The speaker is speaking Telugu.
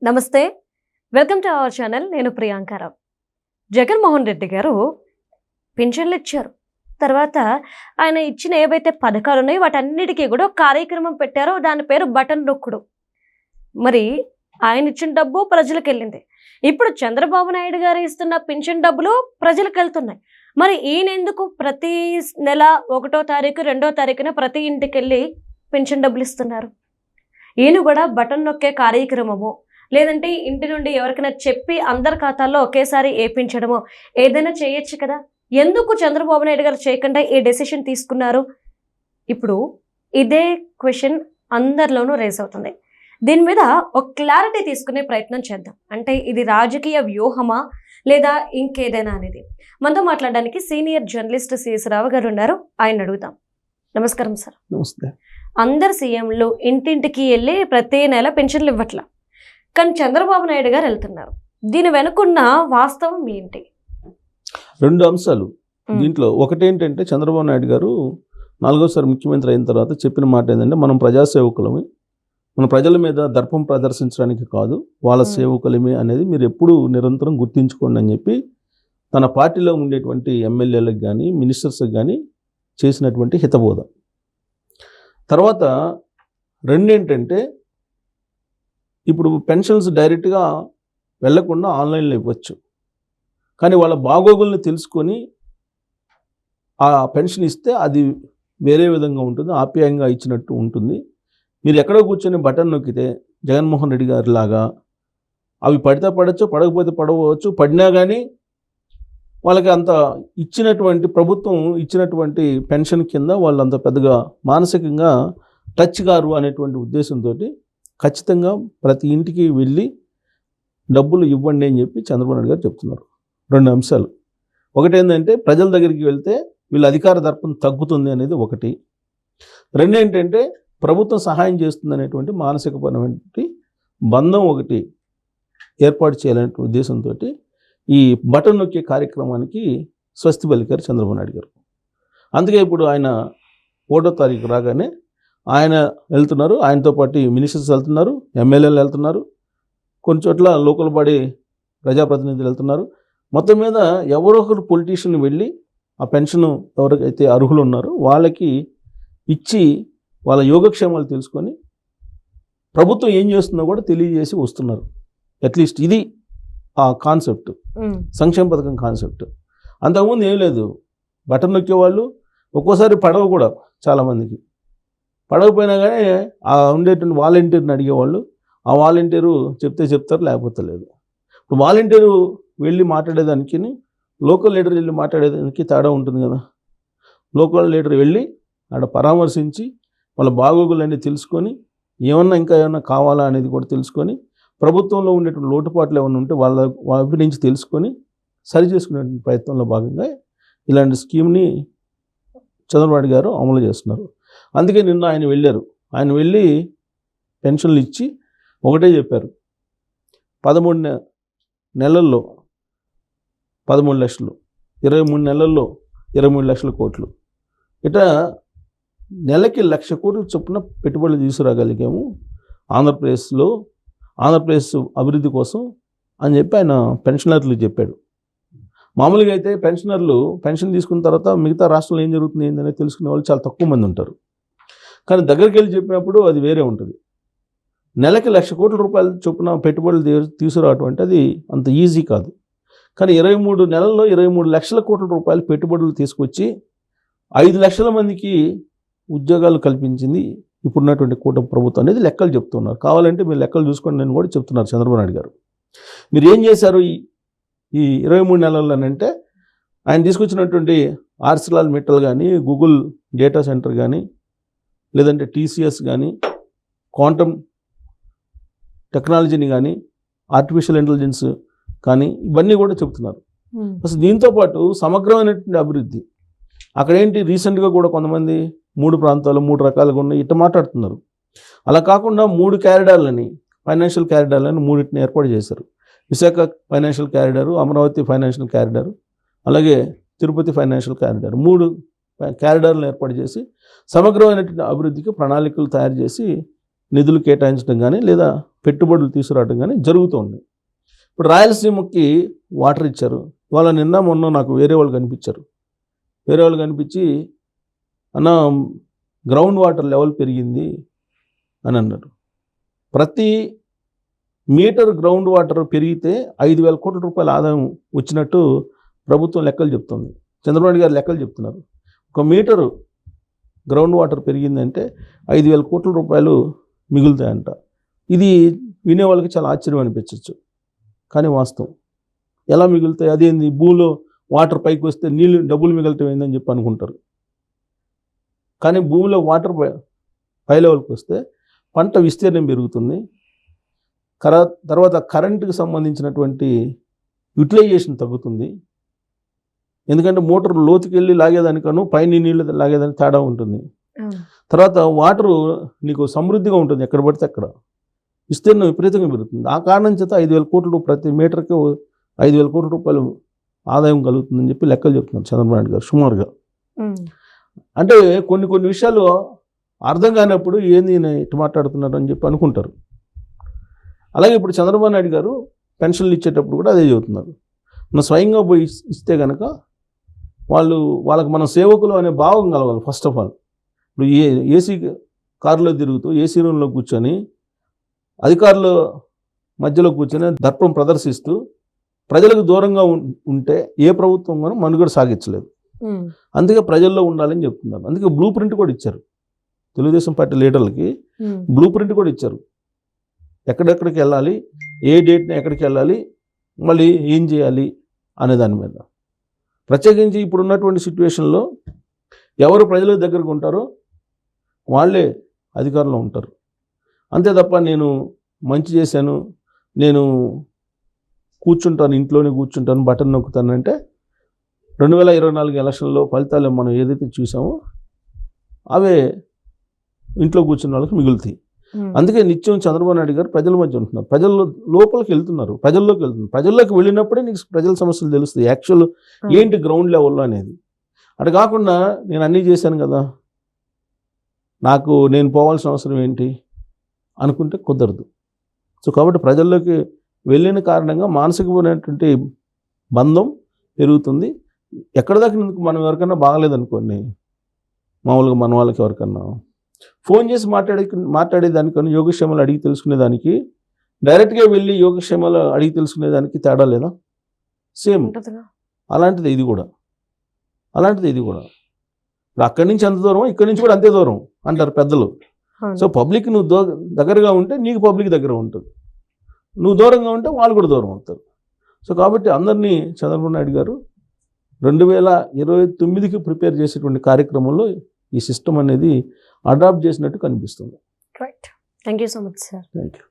నమస్తే. Welcome to our channel. నేను ప్రియాంకారావు. జగన్మోహన్ రెడ్డి గారు పింఛన్లు ఇచ్చారు. తర్వాత ఆయన ఇచ్చిన ఏవైతే పథకాలు ఉన్నాయో వాటన్నిటికీ కూడా ఒక కార్యక్రమం పెట్టారో దాని పేరు బటన్ నొక్కుడు. మరి ఆయన ఇచ్చిన డబ్బు ప్రజలకు వెళ్ళింది. ఇప్పుడు చంద్రబాబు నాయుడు గారు ఇస్తున్న పింఛన్ డబ్బులు ప్రజలకు వెళ్తున్నాయి. మరి ఈయన ఎందుకు ప్రతి నెల 1వ తారీఖు 2వ తారీఖున ప్రతి ఇంటికి వెళ్ళి పింఛన్ డబ్బులు ఇస్తున్నారు? ఈయన కూడా బటన్ నొక్కే కార్యక్రమము, లేదంటే ఇంటి నుండి ఎవరికైనా చెప్పి అందరి ఖాతాల్లో ఒకేసారి వేయించడమో ఏదైనా చేయొచ్చు కదా. ఎందుకు చంద్రబాబు నాయుడు గారు చేయకుండా ఈ డెసిషన్ తీసుకున్నారు? ఇప్పుడు ఇదే క్వశ్చన్ అందరిలోనూ రేస్ అవుతుంది. దీని మీద ఒక క్లారిటీ తీసుకునే ప్రయత్నం చేద్దాం. అంటే ఇది రాజకీయ వ్యూహమా లేదా ఇంకేదైనా అనేది. మనతో మాట్లాడడానికి సీనియర్ జర్నలిస్ట్ సిఎస్ రావు గారు ఉన్నారు. ఆయన అడుగుతాం. నమస్కారం సార్. నమస్తే. అందరు సీఎంలు ఇంటింటికి వెళ్ళి ప్రతి నెల పెన్షన్లు ఇవ్వట్లా, కానీ చంద్రబాబు నాయుడు గారు వెళ్తున్నారు. దీని వెనుకున్న వాస్తవం ఏంటి? రెండు అంశాలు దీంట్లో. ఒకటేంటంటే చంద్రబాబు నాయుడు గారు 4వసారి ముఖ్యమంత్రి అయిన తర్వాత చెప్పిన మాట ఏంటంటే, మనం ప్రజాసేవకులమే, మన ప్రజల మీద దర్పం ప్రదర్శించడానికి కాదు, వాళ్ళ సేవకులమే అనేది మీరు ఎప్పుడూ నిరంతరం గుర్తించుకోండి అని చెప్పి తన పార్టీలో ఉండేటువంటి ఎమ్మెల్యేలకు కానీ మినిస్టర్స్కి కానీ చేసినటువంటి హితబోధ. తర్వాత రెండేంటంటే, ఇప్పుడు పెన్షన్స్ డైరెక్ట్గా వెళ్లకుండా ఆన్లైన్లో ఇవ్వచ్చు, కానీ వాళ్ళ బాగోగుల్ని తెలుసుకొని ఆ పెన్షన్ ఇస్తే అది వేరే విధంగా ఉంటుంది, ఆప్యాయంగా ఇచ్చినట్టు ఉంటుంది. మీరు ఎక్కడో కూర్చొని బటన్ నొక్కితే జగన్మోహన్ రెడ్డి గారి లాగా అవి పడితే పడవచ్చు, పడకపోతే పడవచ్చు, పడినా కానీ వాళ్ళకి అంత ఇచ్చినటువంటి ప్రభుత్వం ఇచ్చినటువంటి పెన్షన్ కింద వాళ్ళు అంత పెద్దగా మానసికంగా టచ్ గారు అనేటువంటి ఉద్దేశంతో ఖచ్చితంగా ప్రతి ఇంటికి వెళ్ళి డబ్బులు ఇవ్వండి అని చెప్పి చంద్రబాబు నాయుడు గారు చెప్తున్నారు. రెండు అంశాలు. ఒకటేంటంటే ప్రజల దగ్గరికి వెళ్తే వీళ్ళ అధికార దర్పం తగ్గుతుంది అనేది ఒకటి. రెండేంటంటే ప్రభుత్వం సహాయం చేస్తుంది అనేటువంటి మానసికపరమైన బంధం ఒకటి ఏర్పాటు చేయాలనే ఉద్దేశంతో ఈ బటన్ నొక్కే కార్యక్రమానికి స్వస్తి పలికారు చంద్రబాబు నాయుడు గారు. అందుకే ఇప్పుడు ఆయన 1వ తారీఖు రాగానే ఆయన వెళ్తున్నారు, ఆయనతో పాటు మినిస్టర్స్ వెళ్తున్నారు, ఎమ్మెల్యేలు వెళ్తున్నారు, కొన్ని చోట్ల లోకల్ బాడీ ప్రజాప్రతినిధులు వెళ్తున్నారు. మొత్తం మీద ఎవరో ఒకరు పొలిటీషియన్ వెళ్ళి ఆ పెన్షన్ ఎవరికైతే అర్హులు ఉన్నారో వాళ్ళకి ఇచ్చి వాళ్ళ యోగక్షేమాలు తెలుసుకొని ప్రభుత్వం ఏం చేస్తుందో కూడా తెలియజేసి వస్తున్నారు. అట్లీస్ట్ ఇది ఆ కాన్సెప్ట్, సంక్షేమ పథకం కాన్సెప్ట్. అంతకుముందు ఏం లేదు, బటన్ నొక్కేవాళ్ళు ఒక్కోసారి పడవ కూడా చాలామందికి పడకపోయినా కానీ ఆ ఉండేటువంటి వాలంటీర్ని అడిగేవాళ్ళు. ఆ వాలంటీరు చెప్తే చెప్తారు, లేకపోతే లేదు. ఇప్పుడు వాలంటీరు వెళ్ళి మాట్లాడేదానికి లోకల్ లీడర్ వెళ్ళి మాట్లాడేదానికి తేడా ఉంటుంది కదా. లోకల్ లీడర్ వెళ్ళి ఆడ పరామర్శించి వాళ్ళ బాగోగులన్నీ తెలుసుకొని ఇంకా ఏమన్నా కావాలా అనేది కూడా తెలుసుకొని ప్రభుత్వంలో ఉండేటువంటి లోటుపాట్లు ఏమైనా ఉంటే వాళ్ళ నుంచి తెలుసుకొని సరి చేసుకునే ప్రయత్నంలో భాగంగా ఇలాంటి స్కీమ్ని చంద్రబాబు గారు అమలు చేస్తున్నారు. అందుకే నిన్న ఆయన వెళ్ళారు. ఆయన వెళ్ళి పెన్షన్లు ఇచ్చి ఒకటే చెప్పారు, 13 నెలల్లో 13 లక్షలు, 23 నెలల్లో 23 లక్షల కోట్లు, ఇట్లా నెలకి 1,00,000 కోట్ల చొప్పున పెట్టుబడులు తీసుకురాగలిగాము ఆంధ్రప్రదేశ్ అభివృద్ధి కోసం అని చెప్పి ఆయన పెన్షనర్లు చెప్పాడు. మామూలుగా అయితే పెన్షనర్లు పెన్షన్ తీసుకున్న తర్వాత మిగతా రాష్ట్రంలో ఏం జరుగుతుంది ఏంటనేది తెలుసుకునే వాళ్ళు చాలా తక్కువ మంది ఉంటారు. కానీ దగ్గరికి వెళ్ళి చెప్పినప్పుడు అది వేరే ఉంటుంది. నెలకి 1,00,000 కోట్ల రూపాయల చొప్పున పెట్టుబడులు తీసుకురావటం అంటే అది అంత ఈజీ కాదు. కానీ 23 నెలల్లో 23 లక్షల కోట్ల రూపాయలు పెట్టుబడులు తీసుకొచ్చి 5 లక్షల మందికి ఉద్యోగాలు కల్పించింది ఇప్పుడున్నటువంటి కూటమి ప్రభుత్వం అనేది లెక్కలు చెప్తున్నారు. కావాలంటే మీరు లెక్కలు చూసుకోండి నేను కూడా చెప్తున్నారు చంద్రబాబు నాయుడు గారు. మీరు ఏం చేశారు ఈ 23 నెలల్లోనంటే, ఆయన తీసుకొచ్చినటువంటి ఆర్సిలాల్ మెటల్ కానీ, గూగుల్ డేటా సెంటర్ కానీ, లేదంటే టీసీఎస్ కానీ, క్వాంటమ్ టెక్నాలజీని కానీ, ఆర్టిఫిషియల్ ఇంటెలిజెన్స్ కానీ, ఇవన్నీ కూడా చెప్తున్నారు. అసలు దీంతోపాటు సమగ్రమైనటువంటి అభివృద్ధి అక్కడేంటి, రీసెంట్గా కూడా కొంతమంది 3 ప్రాంతాలు 3 రకాలుగా ఉన్నాయి ఇట్లా మాట్లాడుతున్నారు. అలా కాకుండా 3 క్యారిడార్లని, ఫైనాన్షియల్ క్యారిడార్లని 3 ఏర్పాటు చేశారు. విశాఖ ఫైనాన్షియల్ క్యారిడారు, అమరావతి ఫైనాన్షియల్ క్యారిడారు, అలాగే తిరుపతి ఫైనాన్షియల్ క్యారిడార్, 3 క్యారిడార్లను ఏర్పాటు చేసి సమగ్రమైనటువంటి అభివృద్ధికి ప్రణాళికలు తయారు చేసి నిధులు కేటాయించడం కానీ లేదా పెట్టుబడులు తీసుకురావడం కానీ జరుగుతుంది. ఇప్పుడు రాయలసీమకి వాటర్ ఇచ్చారు. ఇవాళ నిన్న మొన్న నాకు వేరే వాళ్ళు కనిపించి అన్న గ్రౌండ్ వాటర్ లెవెల్ పెరిగింది అని అన్నారు. ప్రతి మీటర్ గ్రౌండ్ వాటర్ పెరిగితే 5,000 కోట్ల రూపాయల ఆదాయం వచ్చినట్టు ప్రభుత్వం లెక్కలు చెప్తుంది. చంద్రబాబు గారు లెక్కలు చెప్తున్నారు. 1 మీటరు గ్రౌండ్ వాటర్ పెరిగిందంటే 5,000 కోట్ల రూపాయలు మిగులుతాయంట. ఇది వినే వాళ్ళకి చాలా ఆశ్చర్యం అనిపించవచ్చు, కానీ వాస్తవం. ఎలా మిగులుతాయి? అదేంది, భూమిలో వాటర్ పైకి వస్తే నీళ్ళు డబ్బులు మిగలటం ఏందని చెప్పి అనుకుంటారు. కానీ భూమిలో వాటర్ పై లెవెల్కి వస్తే పంట విస్తీర్ణం పెరుగుతుంది. తర్వాత కరెంటుకి సంబంధించినటువంటి యూటిలైజేషన్ తగ్గుతుంది. ఎందుకంటే మోటార్ లోతుకి వెళ్ళి లాగేదానికను పైన నీళ్ళు లాగేదానికి తేడా ఉంటుంది. తర్వాత వాటరు నీకు సమృద్ధిగా ఉంటుంది, ఎక్కడ పడితే అక్కడ విస్తీర్ణం విపరీతంగా పెరుగుతుంది. ఆ కారణం చేత 5,000 కోట్లు ప్రతి మీటర్కి 5,000 కోట్ల రూపాయలు ఆదాయం కలుగుతుందని చెప్పి లెక్కలు చెప్తున్నారు చంద్రబాబు నాయుడు గారు సుమారుగా. అంటే కొన్ని విషయాలు అర్థం కానప్పుడు ఏంది ఇటు మాట్లాడుతున్నారు అని చెప్పి అనుకుంటారు. అలాగే ఇప్పుడు చంద్రబాబు నాయుడు గారు పెన్షన్లు ఇచ్చేటప్పుడు కూడా అదే చెబుతున్నారు. మనం స్వయంగా పోయి ఇస్తే కనుక వాళ్ళకి మనం సేవకులు అనే భావం కలగాలి. ఫస్ట్ ఆఫ్ ఆల్ ఇప్పుడు ఏసీ కారులో తిరుగుతూ ఏసీ రూమ్లో కూర్చొని అధికారుల మధ్యలో కూర్చొని దర్పం ప్రదర్శిస్తూ ప్రజలకు దూరంగా ఉంటే ఏ ప్రభుత్వం కూడా మనుగడ సాగించలేదు. అందుకే ప్రజల్లో ఉండాలని చెప్తున్నారు. అందుకే బ్లూ ప్రింట్ కూడా ఇచ్చారు. తెలుగుదేశం పార్టీ లీడర్లకి బ్లూ ప్రింట్ కూడా ఇచ్చారు. ఎక్కడెక్కడికి వెళ్ళాలి, ఏ డేట్ని ఎక్కడికి వెళ్ళాలి, మళ్ళీ ఏం చేయాలి అనే దాని మీద. ప్రత్యేకించి ఇప్పుడు ఉన్నటువంటి సిచ్యువేషన్లో ఎవరు ప్రజల దగ్గరకు ఉంటారో వాళ్ళే అధికారంలో ఉంటారు. అంతే తప్ప నేను మంచి చేశాను, నేను కూర్చుంటాను, ఇంట్లోనే కూర్చుంటాను, బటన్ నొక్కుతాను అంటే 2024 ఎలక్షన్లో ఫలితాలు మనం ఏదైతే చూసామో అవే ఇంట్లో కూర్చున్న వాళ్ళకి మిగులుతాయి. అందుకే నిత్యం చంద్రబాబు నాయుడు గారు ప్రజల మధ్య ఉంటున్నారు, లోపలికి వెళ్తున్నారు, ప్రజల్లోకి వెళ్ళినప్పుడే నీకు ప్రజల సమస్యలు తెలుస్తాయి, యాక్చువల్ ఏంటి గ్రౌండ్ లెవెల్లో అనేది. అటు కాకుండా నేను అన్నీ చేశాను కదా, నేను పోవాల్సిన అవసరం ఏంటి అనుకుంటే కుదరదు. సో కాబట్టి ప్రజల్లోకి వెళ్ళిన కారణంగా మానసికమైనటువంటి బంధం పెరుగుతుంది. ఎక్కడ దాకా మనం ఎవరికన్నా బాగలేదనుకోండి, మామూలుగా మన వాళ్ళకి ఎవరికన్నా ఫోన్ చేసి మాట్లాడేదానికన్నా యోగక్షేమాలు అడిగి తెలుసుకునేదానికి, డైరెక్ట్గా వెళ్ళి యోగక్షేమాలు అడిగి తెలుసుకునేదానికి తేడా లేదా? సేమ్ అలాంటిది ఇది కూడా. ఇప్పుడు అక్కడి నుంచి అంత దూరం, ఇక్కడి నుంచి కూడా అంతే దూరం అంటారు పెద్దలు. సో పబ్లిక్ నువ్వు దగ్గరగా ఉంటే నీకు పబ్లిక్ దగ్గర ఉంటుంది, నువ్వు దూరంగా ఉంటే వాళ్ళు కూడా దూరం అవుతారు. సో కాబట్టి అందరినీ చంద్రబాబు నాయుడు గారు 2029కి ప్రిపేర్ చేసేటువంటి కార్యక్రమంలో ఈ సిస్టమ్ అనేది అడాప్ట్ చేసినట్టు కనిపిస్తుంది. Right. Thank you so much sir. Thank you.